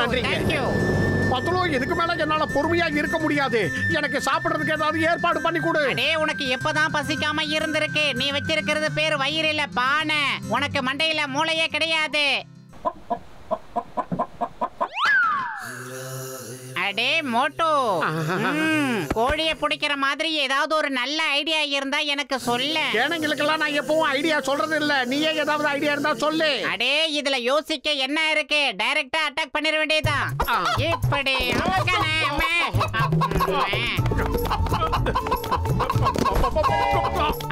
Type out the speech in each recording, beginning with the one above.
நன்றிங்க. பத்துலோ இதுக்கு மேல என்னால பொறுமையா இருக்க முடியாது. எனக்கு சாப்பிடுறதுக்கு ஏதாவது ஏற்பாடு பண்ணி கொடு. அடே உனக்கு எப்பதான் பசிக்காம இருந்திருக்கு? நீ வச்சிருக்கிறது பேர் வயிறு இல்ல பானை. உனக்கு மண்டையில மூளையே கிடையாது. அடே மோட்டோ, கோழியை பிடிக்கிற மாதிரி ஏதாவது ஒரு நல்ல ஐடியா இருந்தா எனக்கு சொல்லு. ஏனங்களுக்கெல்லாம் நான் எப்பவும் ஐடியா சொல்றது இல்ல. நீயே ஏதாவது ஐடியா இருந்தா சொல்லு. அடே இதுல யோசிக்க என்ன இருக்கு? டைரக்டா அட்டாக் பண்ணிர வேண்டியதுதான். இப்படி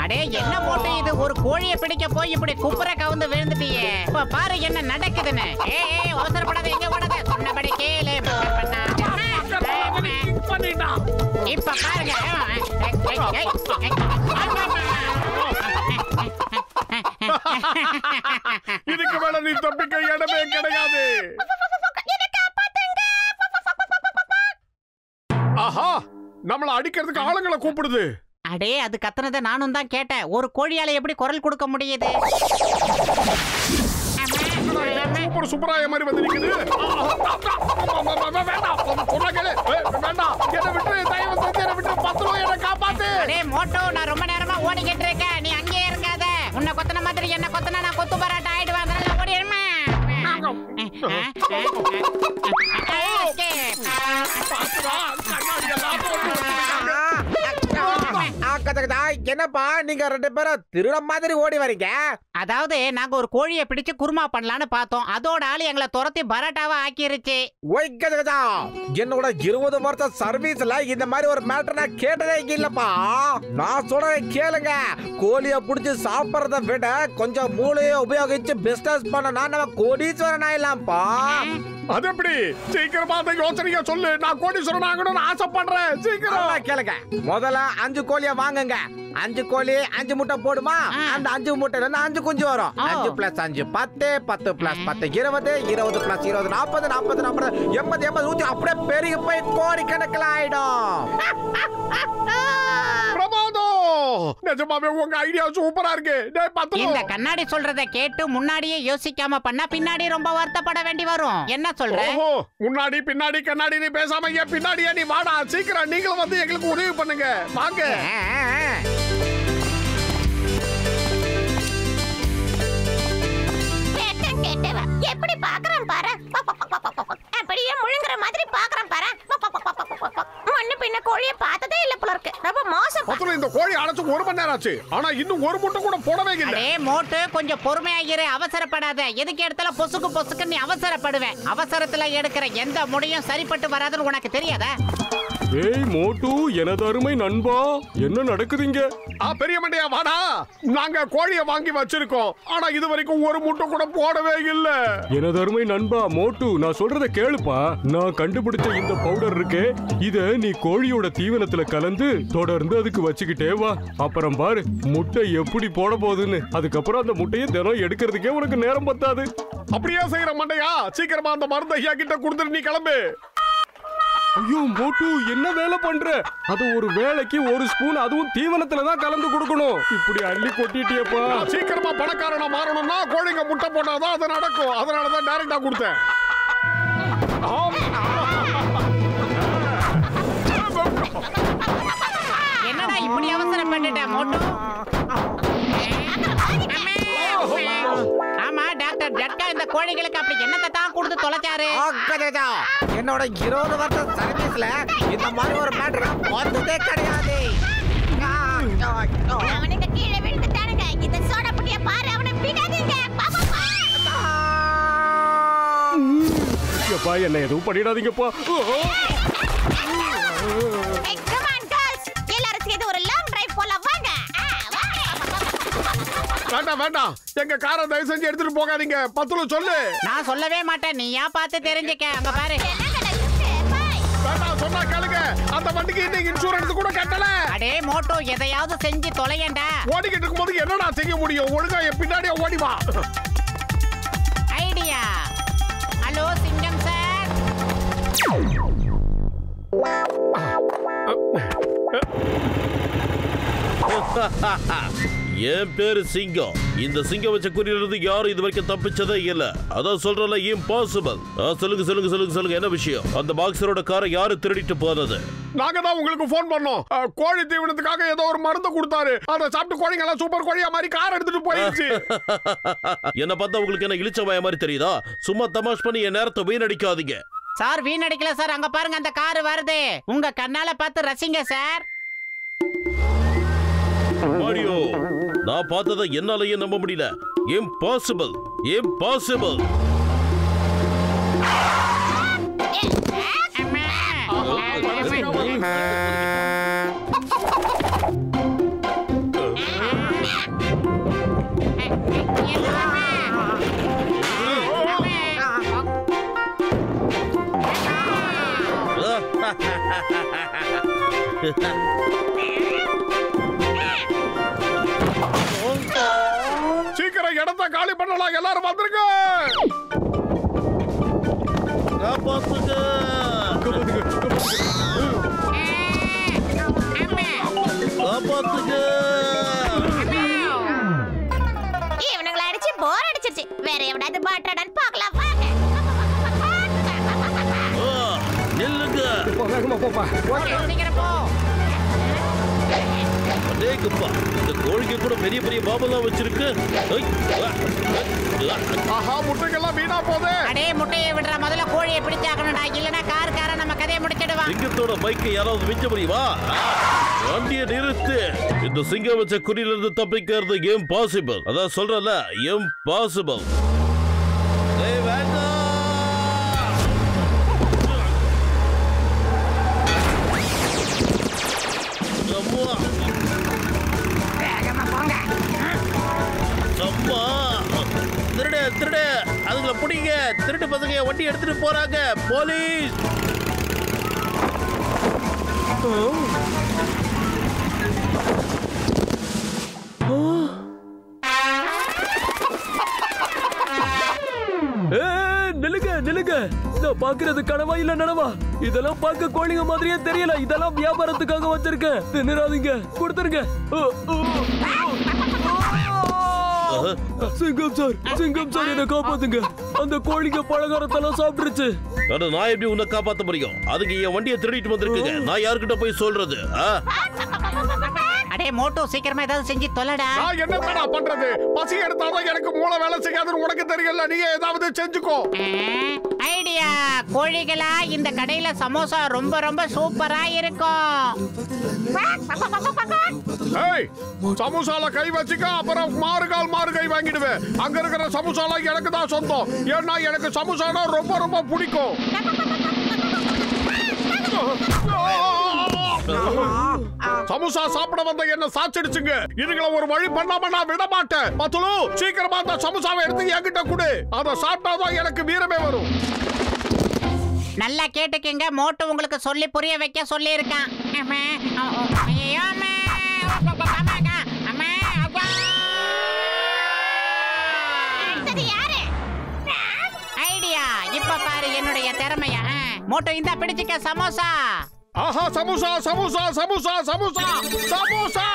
அடே என்ன போட்டு இது? ஒரு கோழியை பிடிக்க போய் இப்படி குப்புற கவுந்து விழுந்துட்டியே. இப்ப பாரு என்ன நடக்குதுன்னு. ஏய் அவசரப்படாத, எங்க ஓடாத, சொன்னபடி கேளு. இப்ப பாருங்க. இதுக்கு மேல நீ தப்பிக்க இடமே கிடையாது. ஆஹா, நம்மள அடிக்கிறதுக்கு ஆளுங்களை கூப்பிடுது. அடே அது கத்துனதை நானும் தான் கேட்டேன். ஒரு கோழியால எப்படி குரல் கொடுக்க முடியுது? சூப்பர் சூப்பராய மாதிரி வந்து நிக்குது. வேண்டாம், என்ன விட்டு தயவு செஞ்சு என்ன விட்டு பத்துலோ என்ன காப்பாத்து. அடே மோட்டோ, நான் ரொம்ப நேரமா ஓடிக்கிட்டு இருக்கேன். நீ அங்கேயே இருக்காத. உன்னை கொத்தன மாதிரி என்ன கொத்தனா நான் கொத்து பராட்டா ஆயிடுவேன். அதனால ஓடிடுமே. என்னப்பா நீங்க ரெண்டு பேரும் திருட மாதிரி ஓடி வரீங்க? அதாவது நாங்க ஒரு கோழியை பிடிச்சு குருமா பண்ணலான்னு பார்த்தோம். அதோட ஆளு எங்களை துரத்தி பராட்டாவா ஆக்கிருச்சு. என்னோட 20 வருஷம் சர்வீஸ்ல இந்த மாதிரி ஒரு மேட்டர் நான் கேட்டதே இல்லப்பா. நான் சொல்றதை கேளுங்க. கோழியை பிடிச்சு சாப்பிடறத விட கொஞ்சம் மூளையை உபயோகிச்சு பிசினஸ் பண்ணனா நம்ம கோடீஸ்வரன் ஆயிடலாம்ப்பா. அது எப்படி? சீக்கிரமா அந்த யோசனைய சொல்லு. நான் கோடீஸ்வரன் ஆகணும்னு ஆசைப்படுறேன். சீக்கிரம் கேளுங்க. முதல்ல 5 கோழியை வாங்குங்க. 5 கோழி 5 முட்டை போடுமா? அந்த 5 முட்டையில 5 குஞ்சு வரும். 5 + 5 10, 10 + 10 20, 20 + 20 40, 40 40 80 80 100 அப்படியே பெருகி போய் கோடி கணக்கில் ஆயிடும். பிரமாதம். நிஜமாவே உங்க ஐடியா சூப்பரா இருக்கு. இந்த கண்ணாடி சொல்றத கேட்டு முன்னாடியே யோசிக்காம பண்ணா பின்னாடி ரொம்ப வருத்தப்பட வேண்டி வரும். என்ன சொல்ற? முன்னாடி பின்னாடி கண்ணாடி நீ பேசாம ஏன் பின்னாடியே நீ வாடா. சீக்கிரம் நீங்களும் வந்து எங்களுக்கு உதவி பண்ணுங்க. வாங்க. எப்படி பாக்குறேன் பாரு. அப்படியே முழுங்குற மாதிரி பாக்குறேன் பாரு. முன்ன பின்ன கோழியை பார்த்ததே இல்ல போல இருக்கு. ரொம்ப மோசம். பத்துல இந்த கோழி அடைச்சு 1 மணி நேரம் ஆச்சு. ஆனா இன்னும் ஒரு முட்டை கூட போடவே இல்ல. அடே மோட்டு, கொஞ்சம் பொறுமையா இரு. அவசரப்படாத. எதுக்கு எடுத்தால பொசுக்கு பொசுக்கு நீ அவசரப்படுவேன். அவசரத்துல எடுக்கிற எந்த முடியும் சரிப்பட்டு வராதுன்னு உனக்கு தெரியாதா? ஏய் மோட்டு, எனது அருமை நண்பா, என்ன நடக்குதுங்க? பெரிய மண்டையா வாடா. நாங்க கோழியை வாங்கி வச்சிருக்கோம். ஆனா இது வரைக்கும் ஒரு முட்டை கூட போடவே இல்ல. எனது அருமை நண்பா மோட்டு, நான் சொல்றத கேளுப்பா. நான் கண்டுபிடிச்ச இந்த பவுடர் இருக்கே, இத நீ கோழியோட தீவனத்துல கலந்து தொடர்ந்து அதுக்கு வச்சுக்கிட்டே வா. அப்புறம் பாரு முட்டை எப்படி போட போகுதுன்னு. அதுக்கப்புறம் அந்த முட்டையை தினம் எடுக்கிறதுக்கே உனக்கு நேரம் பத்தாது. அப்படியே செய்யற மண்டையா. சீக்கிரமா அந்த மருந்து ஐயா கிட்ட கொடுத்துட்டு நீ கிளம்பு. ஐயோ மோட்டு, என்ன வேலை பண்ற? அது ஒரு வேளைக்கு 1 ஸ்பூன், அதுவும் தீவனத்துல தான் கலந்து கொடுக்கணும். இப்படி அள்ளி கொட்டிட்டியப்பா. சீக்கிரமா பணக்காரனா மாறணும்னா கோழிங்க முட்டை போட்டாதான் அது நடக்கும். அதனாலதான் டைரக்டா கொடுத்தேன். என்னடா இப்படி அவசரப்பட்டுட்ட மோட்டு? ஆமா டாக்டர் ஜட்கா இந்த கோழிகளுக்கு அப்படி என்னத்தை தான் கொடுத்து தொலைச்சாரு? என்னோட 20 வருஷம் சர்வீஸ்ல இந்த மாதிரி ஒரு மேட்டர் வந்ததே கிடையாது. அவனுக்கு கீழே விழுந்துட்டானுங்க. இந்த சோடா புட்டிய பாரு. அவனை விடாதீங்க. எப்பா என்ன எதுவும் பண்ணிடாதீங்கப்பா. எல்லாரும் சேர்ந்து ஒரு லாங் டிரைவ் போலாம். வாங்க. வேண்டாம் வேண்டாம், எங்க காரை தயவு செஞ்சு எடுத்துட்டு போகாதீங்க. பத்துல சொல்லு. நான் சொல்லவே மாட்டேன். நீ ஏன் பார்த்து தெரிஞ்சுக்க. அங்க பாரு. வேண்டாம் சொன்னா கேளுங்க. அந்த வண்டிக்கு இன்னைக்கு இன்சூரன்ஸ் கூட கட்டல. அடே மோட்டோ, எதையாவது செஞ்சு தொலையண்டா. ஓடிக்கிட்டு இருக்கும்போது என்னடா செய்ய முடியும்? ஒழுங்கா என் பின்னாடியே ஓடி வா. ஐடியா. ஹலோ சிங்கம் சார். என் பேரு சிங்கம். இந்த சிங்கம் வச்ச குறியிலிருந்து யாரும் இது வரைக்கும் தப்பிச்சதே இல்ல. அதான் சொல்றல இம்பாசிபிள். சொல்லுங்க என்ன விஷயம்? அந்த பாக்ஸரோட காரை யாரு திருடிட்டு போனது? நாங்க தான் உங்களுக்கு போன் பண்ணோம். கோழி தீவனத்துக்காக ஏதோ ஒரு மருந்து கொடுத்தாரு. அதை சாப்பிட்டு கோழிங்க எல்லாம் சூப்பர் கோழியா மாதிரி கார் எடுத்துட்டு போயிடுச்சு. என்ன பார்த்தா உங்களுக்கு என்ன இழிச்சவாய மாதிரி தெரியுதா? சும்மா தமாஷ் பண்ணி என் நேரத்தை வீணடிக்காதீங்க. சார் வீணடிக்கல சார், அங்க பாருங்க அந்த கார் வருது. உங்க கண்ணால பார்த்து ரசிங்க சார். மாரியோ, நான் பார்த்ததை என்னாலயே நம்ப முடியல. இம்பாசிபிள். சீக்கிரம் இடத்தை காலி பண்ணலாம். எல்லாரும் வந்துருங்க. இவனுங்களை அடிச்சு போர் அடிச்சிருச்சு. வேற எவனாவது பாட்டாடான்னு பார்க்கலாம். நில்லுங்க. சீக்கிரம் போ. இந்த கோழிக்கு கூட பெரிய பெரிய பாபெல்லாம் வச்சிருக்கு. ஆஹா, முட்டைக்கெல்லாம் வீணா போதே. அடே முட்டையை விடுற, முதல்ல கோழியை பிடிச்சாக்கணும்டா, இல்லனா கார நம்ம கதையை முடிச்சிடுவான். சிங்கத்தோட பைக்கை யாராவது மிச்ச முடியுமா? வண்டியை நிறுத்து. இந்த சிங்கம் வச்ச குறியிலிருந்து தப்பிக்கிறது இம்பாசிபிள். அதான் சொல்றல, இம்பாசிபிள். வேண்டாம். திருடு அதுங்களை பிடிங்க. திருட்டு பசங்க வண்டி எடுத்துட்டு போறாங்க. போலீஸ். நிலுங்க. நான் பாக்குறது கனவா இல்ல நனவா? இதெல்லாம் பார்க்க கோழிங்க மாதிரியே தெரியல. இதெல்லாம் வியாபாரத்துக்காக வச்சிருக்கேன். தின்னுறாதீங்க, கொடுத்துருங்க. சிங்கம் சார் என்ன காப்பாத்துங்க. அந்த கோழிங்க பலகாரத்தெல்லாம் சாப்பிட்டுருச்சு. நான் எப்படி உன்னை காப்பாத்த முடியும்? அதுக்கு என் வண்டியை திருடிட்டு வந்திருக்குங்க. நான் யாருக்கிட்ட போய் சொல்றது? அடே மோட்டோ, சீக்கிரமா ஏதாவது செஞ்சு தொலைடா. நான் என்னடா பண்றது? பசி எடுத்தாதான் எனக்கு மூளை வேலை செய்யாதுன்னு உனக்கு தெரியல. நீ ஏதாவது செஞ்சுக்கோ. ஐடியா. கோழிகளா, இந்த கடையில சமோசா ரொம்ப ரொம்ப சூப்பரா இருக்கும். ஏய், சமோசால கை வச்சுக்க, அப்புறம் மாறு கை வாங்கிடுவேன். அங்க இருக்கிற சமோசால எனக்கு தான் சொந்தம். ஏன்னா எனக்கு சமோசானா ரொம்ப ரொம்ப பிடிக்கும். சமோசா சாப்பிட வந்த என்ன சாச்சிடுச்சுங்க. இதுங்களை ஒரு வழி பண்ணாம நான் விட மாட்டேன். பத்துலு, சீக்கிரமா அந்த சமோசாவை எடுத்து என்கிட்ட கொடு. அதை சாப்பிட்டாதான் எனக்கு வீரமே வரும். நல்லா கேட்டுக்கங்க, மோட்டோ உங்களுக்கு சொல்லி புரிய வைக்க சொல்லி இருக்கான். ஐடியா. இப்ப பாரு என்னுடைய திறமையா. மோட்டோ இந்தா பிடிச்சுக்க சமோசா. ஆஹா, சமோசா சமோசா சமோசா சமோசா சமோசா.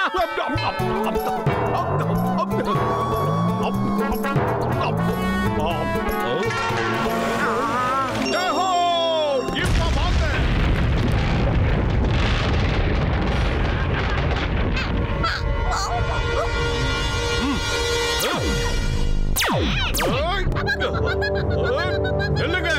இல்லங்க.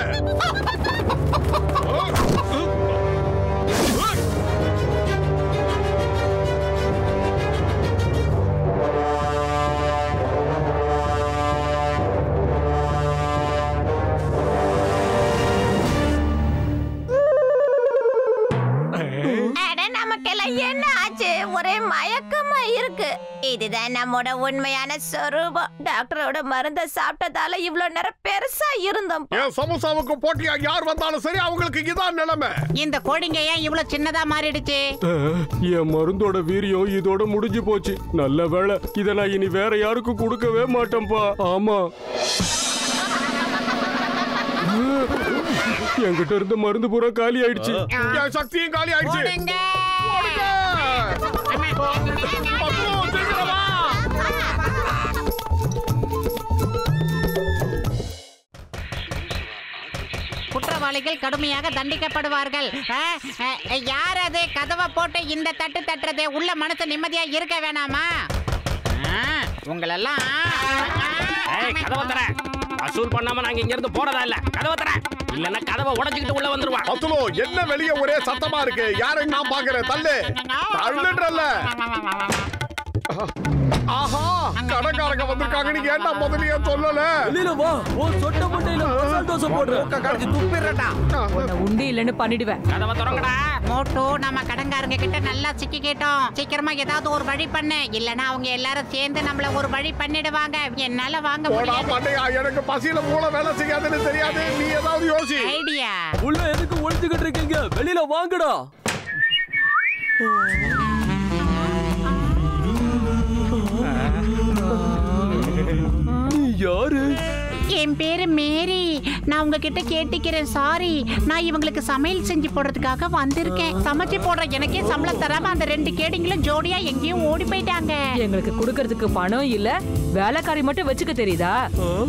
என்ன ஆச்சு? ஒரே மயக்கமா இருக்கு. இதுதான் நம்மோட உண்மையான சொரூபம். டாக்டரோட மருந்த சாப்பிட்டதால இவ்வளவு நேரம் பெருசா இருந்தோம். சமோசாவுக்கு போட்டியா யார் வந்தாலும் சரி, அவங்களுக்கு இதான் நிலைமை. இந்த கோடிங்க ஏன் இவ்வளவு சின்னதா மாறிடுச்சு? என் மருந்தோட வீரியம் இதோட முடிஞ்சு போச்சு. நல்ல வேளை, இதை நான் இனி வேற யாருக்கும் கொடுக்கவே மாட்டேன்பா. ஆமா, என்கிட்ட இருந்த மருந்து பூரா காலி ஆயிடுச்சு. என் சக்தியும் காலி ஆயிடுச்சு. குற்றவாளிகள் கடுமையாக தண்டிக்கப்படுவார்கள். யார் அது கதவை போட்டு இந்த தட்டு தட்டுறது? உள்ள மனசு நிம்மதியா இருக்க வேணாமா? உங்களெல்லாம் கதவை தர வசூல் பண்ணாம நாங்க இங்க இருந்து போறதா இல்ல. கதவை தர இல்லன்னா கதவை உடைச்சிட்டு உள்ள வந்துருவான். பத்துலு என்ன வெளியே ஒரே சத்தமா இருக்கு? யாருன்னு நான் பாக்குறேன். தள்ளு தள்ளுன்றல்ல. ஆஹா கடைக்காரங்க வந்திருக்காங்க. நீங்க என்ன முதலியே சொல்லல? வெளியில வா. ஓ சொட்ட மண்டையில மசால் தோசை போடுறேன். கடிச்சு துப்பிடுறடா. உன்னை உண்டி இல்லன்னு பண்ணிடுவேன். கதவை திறங்கடா. மோட்டோ நம்ம கடன்காரங்க கிட்ட நல்லா சிக்கிக்கிட்டோம். சீக்கிரமா ஏதாவது ஒரு வழி பண்ணு, இல்லனா அவங்க எல்லாரும் சேர்ந்து நம்மள ஒரு வழி பண்ணிடுவாங்க. என்னால வாங்க முடியாது. எனக்கு பசியில மூளை வேலை செய்யாதுன்னு தெரியாது. நீ ஏதாவது யோசி. ஐடியா. உள்ள எதுக்கு ஒளிஞ்சுக்கிட்டு இருக்கீங்க? வெளியில வாங்கடா. நீ யாரு? என் பேரு மேரி. நான் உங்ககிட்ட கேட்டுக்கிறேன். சாரி, நான் இவங்களுக்கு சமையல் செஞ்சு போடுறதுக்காக வந்திருக்கேன். சமைச்சு போடுற எனக்கே சம்பளம் தராம அந்த 2 கேடிங்களும் ஜோடியா எங்கேயும் ஓடி போயிட்டாங்க. எங்களுக்கு கொடுக்கறதுக்கு பணம் இல்ல, வேலைக்காரி மட்டும் வச்சுக்க தெரியுதா?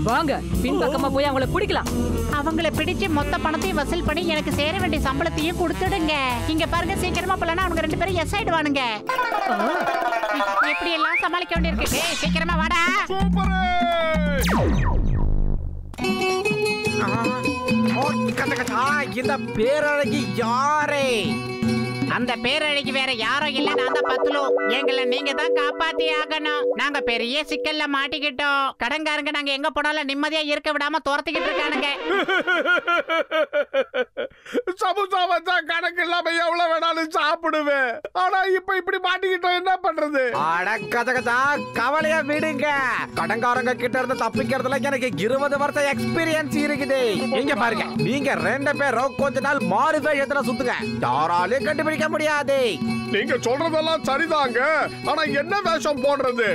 வாங்க பின்பக்கமா போய் அவங்கள பிடிக்கலாம். அவங்கள பிடிச்சு மொத்த பணத்தையும் வசூல் பண்ணி எனக்கு சேர வேண்டிய சம்பளத்தையும் கொடுத்துடுங்க. இங்க பாருங்க, சீக்கிரமா போலனா அவங்க 2 பேரும் எஸ் ஆயிடுவானுங்க. எப்படி எல்லாம் சமாளிக்க வேண்டியிருக்கு. சீக்கிரமா வாடா. இந்த பேரழகி யாரே? அந்த பேரழகி வேற யாரும் இல்ல, நான் தான் பத்துலு. எங்களை நீங்க தான் காப்பாத்தி ஆகணும். நாங்க பெரிய சிக்கல்ல மாட்டிக்கிட்டோம். கடன்காரங்க நாங்க எங்க போனாலும் நிம்மதியா இருக்க விடாம துரத்திக்கிட்டு இருக்கானுங்க. சமுசா வச்சா கணக்கு இல்லாம எவ்வளவு வேணாலும் சாப்பிடுவேன். ஆனா இப்ப இப்படி மாட்டிக்கிட்டோம், என்ன பண்றது? அடக்கதகதா கவலையா விடுங்க. கடன்காரங்க கிட்ட இருந்து தப்பிக்கிறதுல எனக்கு 20 வருஷம் எக்ஸ்பீரியன்ஸ் இருக்குது. இங்க பாருங்க, நீங்க 2 பேரும் கொஞ்ச நாள் மாறு வேஷத்துல சுத்துங்க. யாராலையும் கண்டுபிடிக்க முடியாது. நீங்க சொல்றதெல்லாம் சரிதாங்க. ஆனா என்ன வேஷம் போடுறது?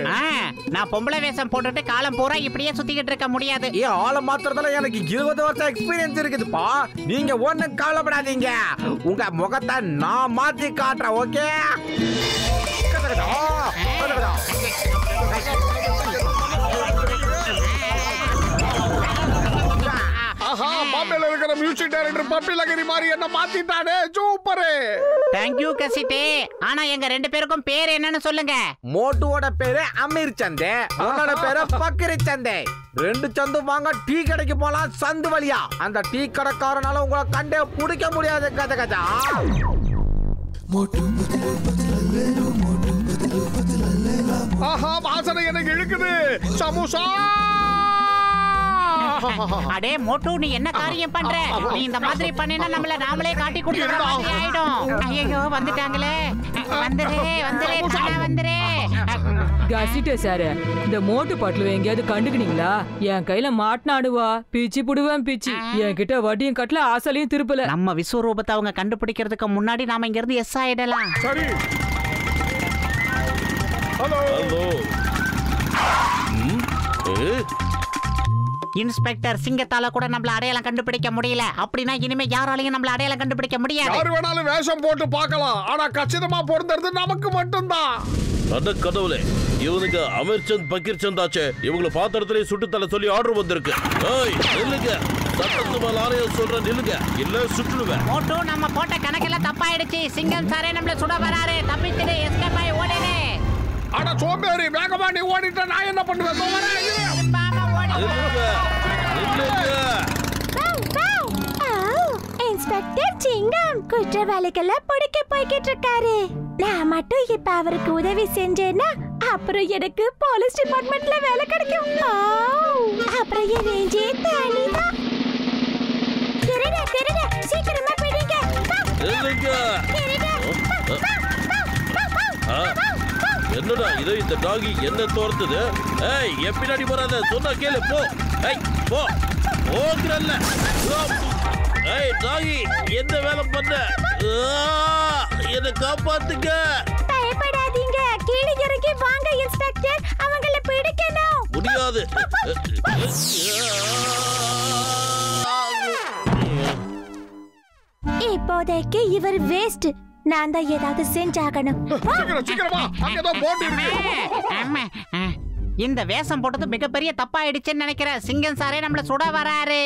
நான் பொம்பளை வேஷம் போட்டுட்டு காலம் பூரா இப்படியே சுத்திக்கிட்டு இருக்க முடியாது. ஆள மாத்திரத்துல எனக்கு 20 வருஷம் எக்ஸ்பீரியன்ஸ் இருக்குதுப்பா. நீங்க ஒண்ணு கவலைப்படாதீங்க. உங்க முகத்தை நான் மாத்தி காட்டுறேன். ஓகே? ஆஹா, பாம்பேல இருக்கிற மியூசிக் டைரக்டர் பப்பி லகரி மாதிரி என்ன மாத்திட்டானே. சூப்பர். தேங்க் யூ கசிட்டே. ஆனா எங்க 2 பேருக்கும் பேர் என்னன்னு சொல்லுங்க. மோட்டுவோட பேரு அமீர் சந்தே, உன்னோட பேரு பக்கிரி சந்தே. 2 சந்து வாங்க டீ கடைக்கு போலாம் சந்து வழியா. அந்த டீ கடைக்காரனால உங்களை கண்டே பிடிக்க முடியாது. கதகதா ஆஹா, வாசனை எனக்கு இழுக்குது. சமோசா. அடே மோட்டு, நீ என்ன காரியம் பண்ற? நீ இந்த மாதிரி பண்ணினா நம்மள நாமளே காட்டி கொடுத்துற மாதிரி ஆயிடும். ஐயோ, வந்துட்டாங்களே. வந்துரே. கசிட்டே சார், இந்த மோட்டு பாட்டில் எங்கேயாவது கண்டுக்கினீங்களா? என் கையில மாட்டினாடுவா பிச்சு புடுவேன். பிச்சு என்கிட்ட வட்டியும் கட்டல, ஆசலையும் திருப்பல. நம்ம விஸ்வரூபத்தை அவங்க கண்டுபிடிக்கிறதுக்கு முன்னாடி நாம இங்க இருந்து எஸ் ஆயிடலாம். சரி. ஹலோ. இன்ஸ்பெக்டர், சிங்கத்தால கூட நம்மள அடையாளம் கண்டுபிடிக்க முடியல. அப்படின்னா இனிமே யாராலையும் நம்மள அடையாளம் கண்டுபிடிக்க முடியாது. யாரு வேணாலும் வேஷம் போட்டு பார்க்கலாம். ஆனா கச்சிதமா பொறுத்தது நமக்கு மட்டும்தான். அட கடவுளே, இவனுக்கு அமீர்சந்த் பக்கீர்சந்த் ஆச்சே. இவங்களை பாத்திரத்திலே சுட்டுத்தலை சொல்லி ஆர்டர் வந்திருக்கு. ஏய் நில்லுங்க, சட்டத்து மேல ஆணையம் சொல்ற நில்லுங்க, இல்ல சுட்டுடுவேன். மோட்டு, நம்ம போட்ட கணக்கெல்லாம் தப்பாயிடுச்சு. சிங்கம் சாரே நம்மள சுட வராரு. தப்பிச்சிடு, எஸ்கேப் ஆயி ஓடிடு. அட சோம்பேறி, வேகமா நீ ஓடிட்ட நான் என்ன பண்ணுவேன்? இன்ஸ்பெக்டர் சிங்கம் குற்றவாளிகளை பிடிக்க போய்கிட்டு இருக்காரு. நான் மட்டும் இப்ப அவருக்கு உதவி செஞ்சேன்னா அப்புறம் எனக்கு போலீஸ் டிபார்ட்மெண்ட்ல வேலை கிடைக்கும். அப்புறம் என் ரேஞ்சே தனிதான். திருட சீக்கிரமா பிடிங்க. என்னடா இது? இந்த டாகி என்ன தோர்த்துது? ஏய், என் பின்னாடி போறாத, சொன்னா கேளு. போ. ஏய் போ, போங்கறல்ல. ஏய் டாகி, என்ன வேலை பண்ண? என்ன காப்பாத்துங்க. பயப்படாதீங்க, கீழே இறங்கி வாங்க இன்ஸ்பெக்டர். அவங்கள பிடிக்கணும். முடியாது. இப்போதைக்கு இவர் வேஸ்ட். நான் தான் ஏதாவது செஞ்சாகணும். சீக்கிரமா, அங்கதான் போட் இருக்கு. இந்த வேஷம் போட்டது மிகப்பெரிய தப்பாயிடுச்சுன்னு நினைக்கிறேன். சிங்கம் சாரே நம்மள சுட வராரு.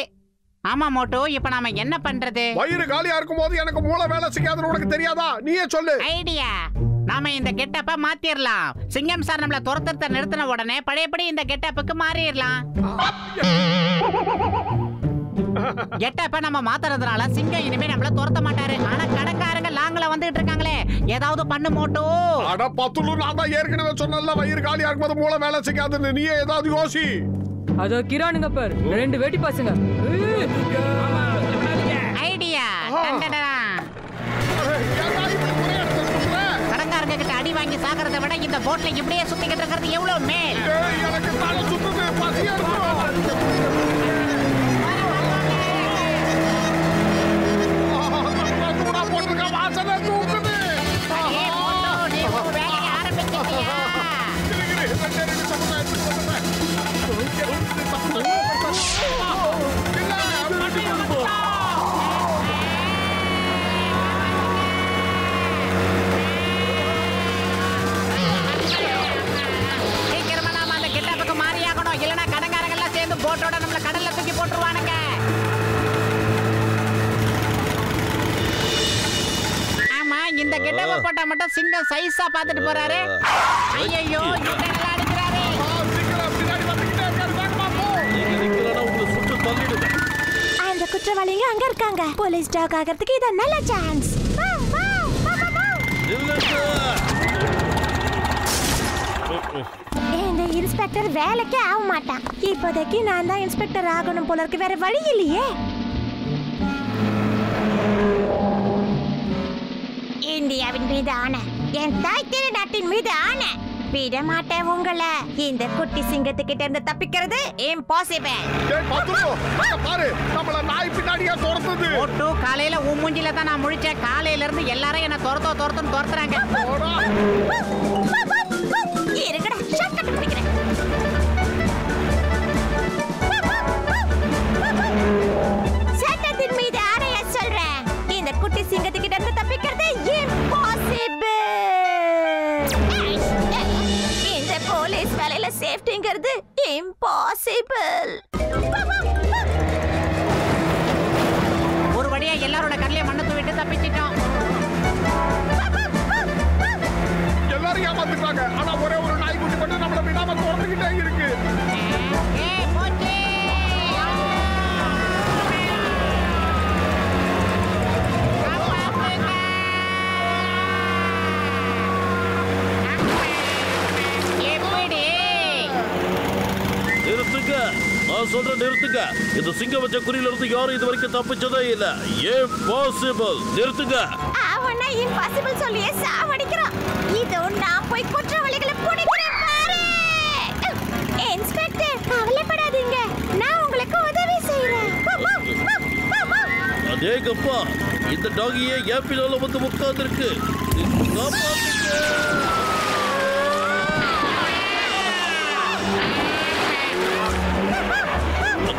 ஆமா மோட்டு, இப்ப நாம என்ன பண்றது? வயிறு காலியா இருக்கும் போது எனக்கு மூளை வேலை செய்யாதுன்னு உனக்கு தெரியாதா? நீயே சொல்லு. ஐடியா, நாம இந்த கெட்டப்ப மாத்திரலாம். சிங்கம் சார் நம்மள துரத்துறத நிறுத்தின உடனே பழையபடி இந்த கெட்டப்புக்கு மாறிடலாம். கெட்டப்ப நம்ம மாத்துறதுனால சிங்கம் இனிமே நம்மள துரத்த மாட்டாரு. ஆனா கடைக்காரங்க லாங்கல வந்துட்டு இருக்காங்களே, ஏதாவது பண்ணு மோட்டு. அட பத்துலு, நான் தான் ஏற்கனவே சொன்னல வயிறு காலியா இருக்கும் போது மூளை வேலை செய்யாதுன்னு. நீயே ஏதாவது யோசி. அதோ கிரானுங்க பார், 2 வேட்டி பசங்க. ஐடியா, கடைக்காரங்க கிட்ட அடி வாங்கி சாகிறத விட இந்த போட்ல இப்படியே சுத்திக்கிட்டு இருக்கிறது எவ்வளவு மேல். எனக்கு தலை சுத்துது, பசியா இருக்கு. போட்டுருக்க வாசனை தூக்குது. வேலையை ஆரம்பிச்சிட்டியா? சீக்கிரமா நாம அந்த கிட்டப்புக்கு மாறியாகணும், இல்லைன்னா கடங்காரங்க எல்லாம் சேர்ந்து போட்டோட நம்மள கடல்ல தூக்கி போட்டுருவானுங்க. ஆமா, இந்த கிட்டப்ப போட்டா மட்டும் சிங்கம் சைஸா பாத்துட்டு போறாரு. ஐயோ, அடிக்கிறாரு. அந்த குற்றவாளிங்க அங்க இருக்காங்க. போலீஸ் டாக் ஆகிறதுக்கு இது நல்ல சான்ஸ். இந்த இன்ஸ்பெக்டர் வேலைக்கே ஆக மாட்டான். இப்போதைக்கு நான் தான் இன்ஸ்பெக்டர் ஆகணும் போல இருக்கு. வேற வழி இல்லையே. இந்தியாவின் மீது ஆணை, என் தாய் திரு நாட்டின் மீது ஆணை, விட மாட்டேன் உங்களை. இந்த குட்டி சிங்கத்துக்கிட்ட இருந்து தப்பிக்கிறது இம்பாசிபிள். பாரு, நம்மள நாய் பின்னாடியா துரத்துது. மோட்டு, காலையில உன் மூஞ்சில தான் நான் முழிச்சேன். காலையில இருந்து எல்லாரும் என்ன துரத்துன்னு துரத்துறாங்க. இருக்கடா, ஷார்ட்கட் பிடிக்கிறேன். சட்டத்தின் மீது ஆணைய சொல்றேன். இந்த குட்டி சிங்கத்துக்கிட்ட இருந்து தப்பிக்கிறது இம்பாசிபிள். இந்த போலீஸ் வேலையில சேஃப்டிங்கிறது இம்பாசிபிள். ஒரு வழியா எல்லாரோட கண்ணிலே மண்ணை தூவிட்டு தப்பிச்சிட்டோம். எல்லாரும் ஏமாந்துட்டாங்க. ஆனா ஒரே ஒரு நாய்க்குட்டி மட்டும் நம்மள விடாம துரத்துக்கிட்டே இருக்கு. நிறுத்துங்க, நான் சொல்றேன் நிறுத்துங்க. இந்த சிங்கம் வச்ச குறியில இருந்து யாரும் இது வரைக்கும் தப்பிச்சதே இல்ல. இம்பாசிபிள். நிறுத்துங்க. அவனா இம்பாசிபிள் சொல்லியே சாவடிக்கிறான். இதோ நான் போய் குற்றவாளிகளை பிடிக்கிறேன் பாரு. இன்ஸ்பெக்டர், கவலைப்படாதீங்க, நான் உங்களுக்கு உதவி செய்றேன். அதேகப்பா, இந்த டாகியே என் பின்னால வந்து உட்கார்ந்துருக்கு.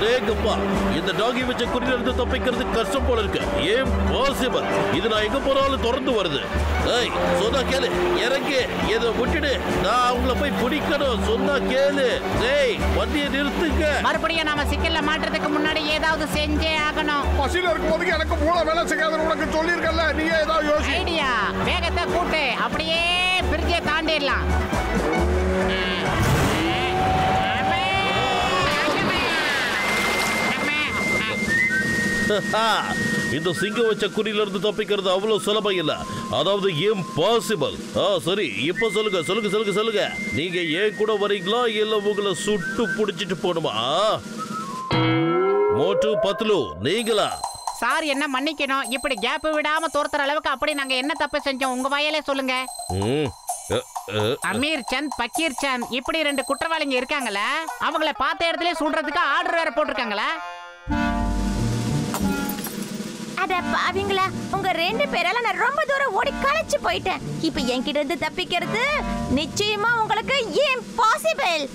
அதேகப்பா, இந்த டாகி வச்ச குறியில இருந்து தப்பிக்கிறது கஷ்டம் போல இருக்கு. இம்பாசிபிள். இது நான் எங்க போனாலும் தொடர்ந்து வருது. ஏய், சொன்னா கேளு, இறங்கு, இதை விட்டுடு. நான் அவங்கள போய் பிடிக்கணும். சொன்னா கேளு. ஏய், வண்டியை நிறுத்துங்க. மறுபடியும் நாம சிக்கல்ல மாட்டுறதுக்கு முன்னாடி ஏதாவது செஞ்சே ஆகணும். பசியில இருக்கும்போது எனக்கு மூளை வேலை செய்யாதுன்னு உனக்கு சொல்லியிருக்கல. நீயே ஏதாவது யோசி. ஐடியா, வேகத்தை கூட்டு, அப்படியே பிரிட்ஜை தாண்டிடலாம். இந்த சிங்கம் வச்ச குறியில இருந்து தப்பிக்கிறது அவ்வளவு சுலபம் இல்ல. அதாவது இம்பாசிபிள். சரி, இப்ப சொல்லுங்க சொல்லுங்க சொல்லுங்க சொல்லுங்க. நீங்க ஏன் கூட வரீங்களா, இல்ல உங்களை சுட்டு புடிச்சிட்டு போணுமா? மோட்டு, பத்லு, நீங்களா? சார், என்ன மன்னிக்கணும். இப்படி கேப் விடாம துரத்துற அளவுக்கு அப்படி நாங்க என்ன தப்பு செஞ்சோம்? உங்க வாயாலே சொல்லுங்க. அமீர் சந்த், பக்கீர் சந்த், இப்படி 2 குற்றவாளிங்க இருக்காங்களா? அவங்கள பார்த்த இடத்துல சுடுறதுக்கு ஆர்டர் வேற போட்டிருக்காங்களா? அட பாவிங்களா, உங்க 2 பேரால நான் ரொம்ப தூரம் ஓடி களைச்சு போயிட்டேன். இப்போ என்கிட்ட இருந்து தப்பிக்கிறது நிச்சயமா உங்களுக்கு இம்பாசிபிள்.